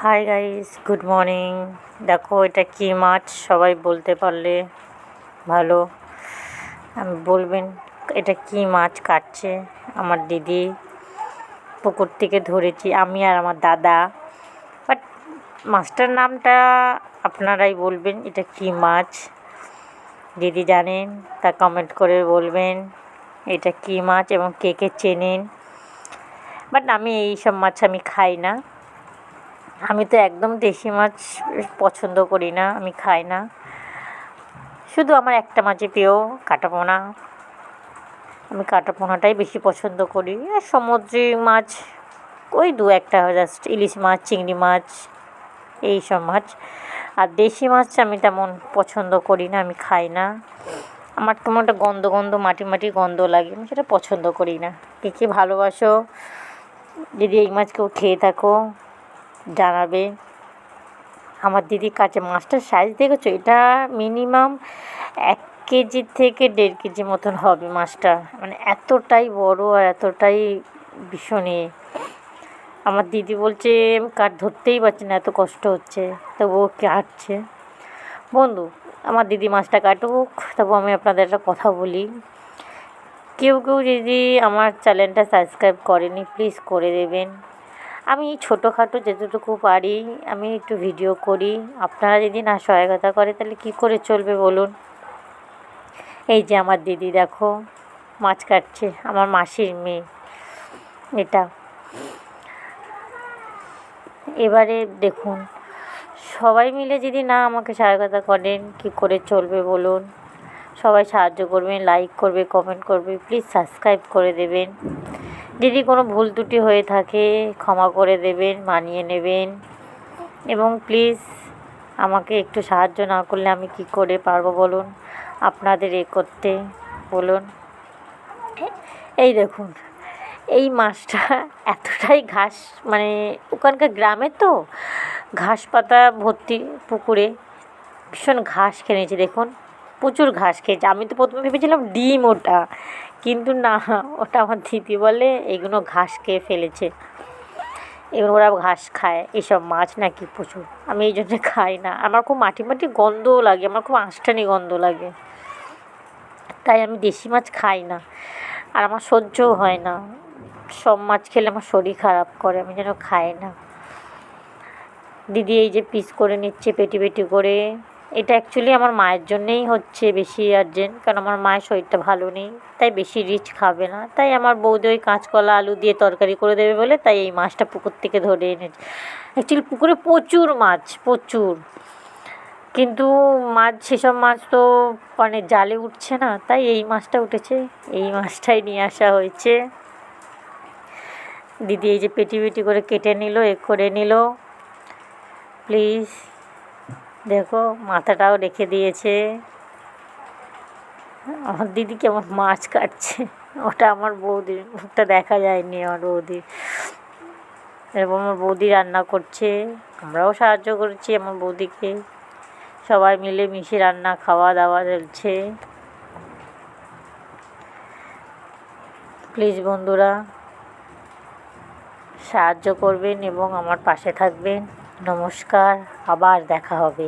Hi guys, good morning. দেখো এটা কী মাছ সবাই বলতে পারলে ভালো। আমি বলবেন এটা কী মাছ কাটছে আমার দিদি। পুকুর থেকে ধরেছি আমি আর আমার দাদা, বাট মাছটার নামটা আপনারাই বলবেন এটা কী মাছ। দিদি জানেন তা কমেন্ট করে বলবেন এটা কী মাছ এবং কে কে চেনেন। বাট আমি এইসব মাছ আমি খাই না। আমি তো একদম দেশি মাছ পছন্দ করি না, আমি খাই না। শুধু আমার একটা মাছই প্রিয়, কাঁটাপোনা। আমি কাঁটাপোনাটাই বেশি পছন্দ করি। আর সামুদ্রিক মাছ ওই দু একটা, জাস্ট ইলিশ মাছ, চিংড়ি মাছ, এই সব মাছ। আর দেশি মাছ আমি তেমন পছন্দ করি না, আমি খাই না। আমার কেমন একটা গন্ধ গন্ধ মাটি মাটি গন্ধ লাগে, আমি সেটা পছন্দ করি না। কে কে ভালোবাসো, যদি এই মাছ কেউ খেয়ে থাকো জানাবে। আমার দিদি কাছে মাছটার সাইজ দেখেছো, এটা মিনিমাম 1 কেজি থেকে 1.5 কেজি মতন হবে মাছটা। মানে এতটাই বড় আর এতটাই ভীষণ। আমার দিদি বলছে আমি ধরতেই পারছি না, এত কষ্ট হচ্ছে, তবু ও কাটছে। বন্ধু, আমার দিদি মাছটা কাটুক, তবু আমি আপনাদের একটা কথা বলি। কেউ কেউ যদি আমার চ্যানেলটা সাবস্ক্রাইব করেনি, প্লিজ করে দেবেন। আমি ছোটোখাটো যেটুকু পারি আমি একটু ভিডিও করি। আপনারা যদি না সহায়তা করে তাহলে কী করে চলবে বলুন। এই যে আমার দিদি দেখো মাছ কাটছে, আমার মাসির মেয়ে এটা। এবারে দেখুন, সবাই মিলে যদি না আমাকে সহায়তা করেন কী করে চলবে বলুন। সবাই সাহায্য করবেন, লাইক করবে, কমেন্ট করবে, প্লিজ সাবস্ক্রাইব করে দেবেন। যদি কোনো ভুল ত্রুটি হয়ে থাকে ক্ষমা করে দেবেন, মানিয়ে নেবেন। এবং প্লিজ আমাকে একটু সাহায্য না করলে আমি কি করে পারবো বলুন আপনাদের করতে বলুন। এই দেখুন এই মাছটা এতটাই ঘাস, মানে ওখানকার গ্রামে তো ঘাস পাতা ভর্তি পুকুরে, ভীষণ ঘাস খেয়ে নিয়েছে। দেখুন প্রচুর ঘাস খেয়েছে। আমি তো প্রথমে ভেবেছিলাম ডিম ওটা, কিন্তু না, ওটা আমার দিদি বলে এগুলো ঘাস খেয়ে ফেলেছে। এগুলো ওরা ঘাস খায়, এসব মাছ নাকি প্রচুর। আমি এই জন্যে খাই না, আমার খুব মাটি মাটি গন্ধও লাগে, আমার খুব আঁশটানি গন্ধ লাগে, তাই আমি দেশি মাছ খাই না। আর আমার সহ্যও হয় না, সব মাছ খেলে আমার শরীর খারাপ করে, আমি যেন খাই না। দিদি এই যে পিস করে নিচ্ছে পেটি পেটি করে। এটা অ্যাকচুয়ালি আমার মায়ের জন্যেই হচ্ছে বেশি আর্জেন্ট, কারণ আমার মায়ের শরীরটা ভালো নেই, তাই বেশি রিচ খাবে না। তাই আমার বৌদি ওই কাঁচকলা আলু দিয়ে তরকারি করে দেবে বলে তাই এই মাছটা পুকুর থেকে ধরে এনেছে। অ্যাকচুয়ালি পুকুরে প্রচুর মাছ, প্রচুর, কিন্তু মাছ সেসব মাছ তো মানে জালে উঠছে না, তাই এই মাছটা উঠেছে, এই মাছটাই নিয়ে আসা হয়েছে। দিদি এই যে পেটি পেটি করে কেটে নিল, করে নিল। প্লিজ দেখো মাথাটাও রেখে দিয়েছে। আমার দিদি কেমন মাছ কাটছে, ওটা আমার বৌদির মুখটা দেখা যায়নি। আমার বৌদি এরকম আমার বৌদি রান্না করছে, আমরাও সাহায্য করছি আমার বৌদিকে। সবাই মিলে মিশে রান্না খাওয়া দাওয়া চলছে। প্লিজ বন্ধুরা সাহায্য করবেন এবং আমার পাশে থাকবেন। নমস্কার, আবার দেখা হবে।